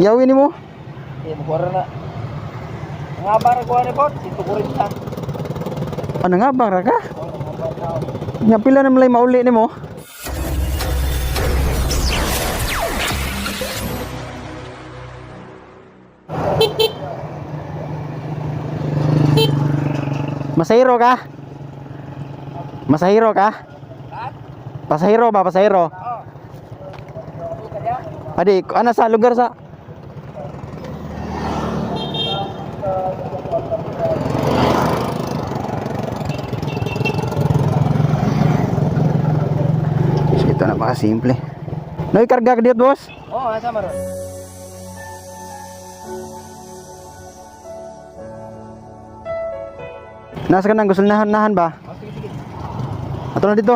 Yawin ni mo? Mukha na. Nga ba na kuha ni Bot? Ito ko rin na. Ano nga bang raka? Oo, Nga pila na malay mauli ni mo? Masahiro ka? Masahiro ka? Pasahiro ba? Pasahiro? Adik, ana sa lugar sa? Ito na baka simple. Noy karga ka dito, boss? Oo, asa maron. Nasa ka nang gusulnahan ba? Sige, sige. Ato na dito.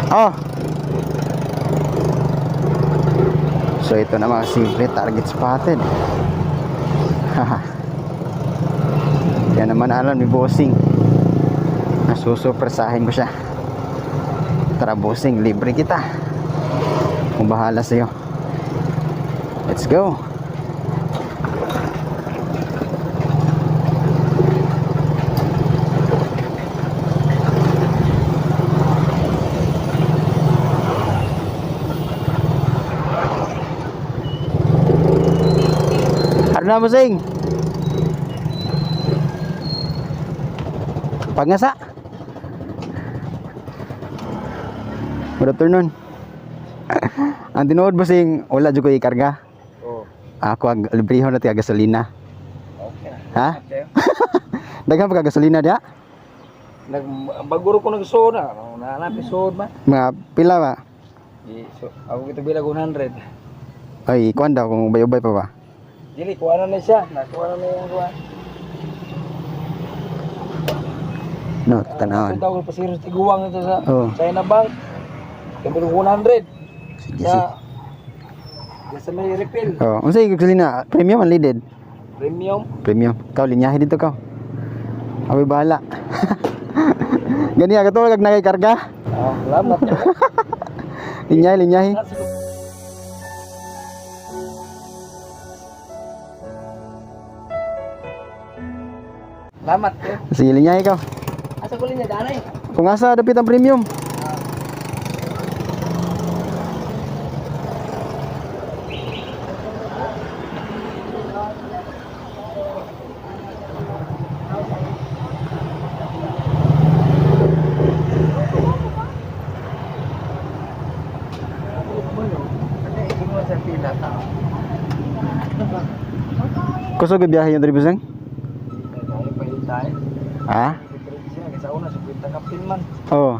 Oh. So ito na mga simple, target spotted. Haha. Yan naman alam ni bossing. Nasusupresahin ko siya. Tara bossing, libre kita. Kung bahala sa'yo. Let's go. Ano na bossing? Pagngasa. Good afternoon. Ang tinuod bossing, wala jud ko ikarga. Oo. Ako ang librehon na tiya gasolina. Okay. Ha? Daghan pa ka gasolina dia? Nagbaguro ko nagsuod na. Nahanap suod ba? Mga pila ba? So, ako kita bilang 100. Ay, kuan daw kung ubay-ubay pa ba? Dili, kuha na siya. Nakuha na yung kuha. No, tanawan. Ito daw pasiros tiguang ito sa Oh. China Bank. Kaya bilang 100. Sige, sige. Sa may refill. Oh, unsay gasolina? Premium unleaded? Premium. Premium. Kau linyahe dito kau. Abi bahala. Gani aga to kag nakikarga. Oh, salamat. Linyahe, linyahe. Salamat. Sige, linyahe kau. Asa ko linya danay? Kung asa dapit ang premium. Kusog biyahe yung dribuseng? Ha? Sa una sa kwenta kapin man. Oh.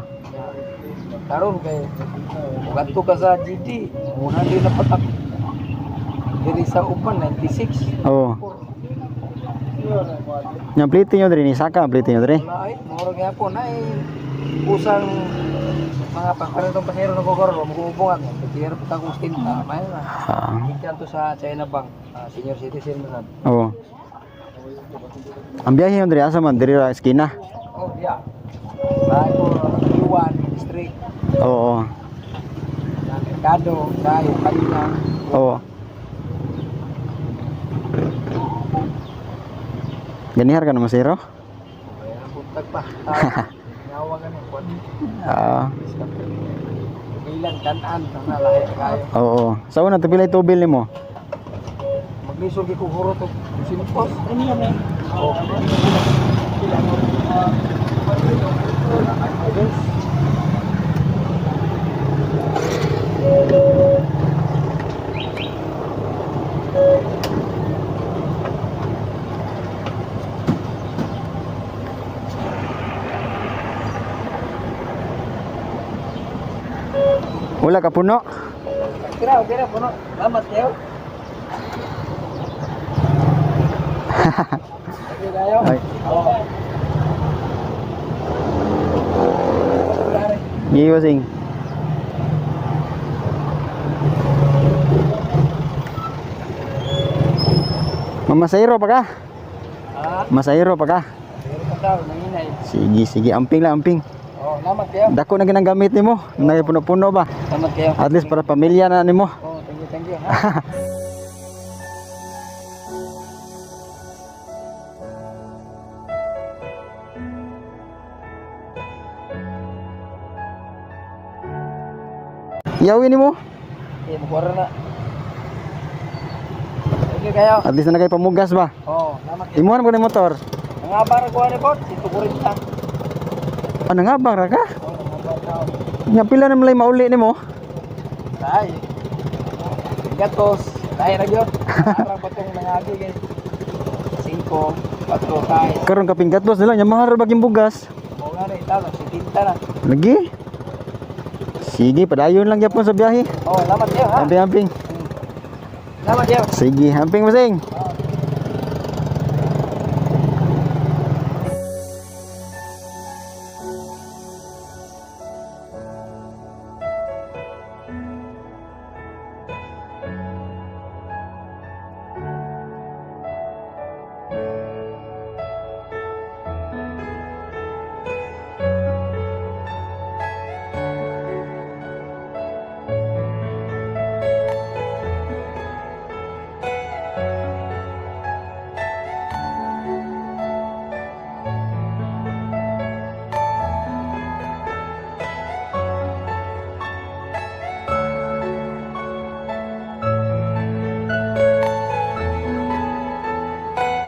Karon kay ugat ko ka sa GD, una din na patak. Diri sa upan 96. Oh. Yang plite nyo diri ni Saka, plite nyo diri. Ay, moro gyapon ay usang mga pagkaritong pasero na gogoro mo gumubungan. Pero pagka kung tinta, may na. Ah. Ikan to sa China Bank, senior citizen man. Oh. Ang biyahe yung diri asa man diri ra eskina. Oh, yeah. Ay ko Iwan district, Oo. Mercado, Dayo, Kanina. Oo. Ganihar ka naman zero? Kaya puntag pa. Ngawa ganun kon. Ah. Bilang kanan na lahi kayo. Oo. Sa una tapilay tubil nimo. Maglisod ko huro to. Sinipos. Ano yan eh? Oh. Wala ka puno. Kira, kira puno. Salamat kayo. Sige kayo. Ay. Oo. Giwasing. Mamasayro pa ka? Ha? Masayro pa ka? Pero pa daw, nanginay. Sige, sige. Amping lang, amping. Oo, salamat kayo. Dako na ginagamit nimo. Nagay puno-puno ba? Salamat kayo. At least para pamilya na nimo. Oh, thank you, thank you. Ha? Iyawin mo. Mukha na. Okay kayo. At least na kayo pamugas ba? Oo, naman. Imuhan mo na yung motor. Nangabar ko ano po? Situkurin ka. Ano nga bang raka? Oo, nangabar ka. Nga pila na malay mauli ni mo? Tay. Gatos. Tay na yun. Parang patong nangagi guys. 5, 4 tay. Karon kaping gatos nila nya mahal ra baging bugas. Oo nga rin. Tama, si Tinta na. Lagi. Sige, padayon lang yapon sa biyahe. Oo, lamat yun ha. Amping-amping. Lamat yun. Sige, amping masing. Oo.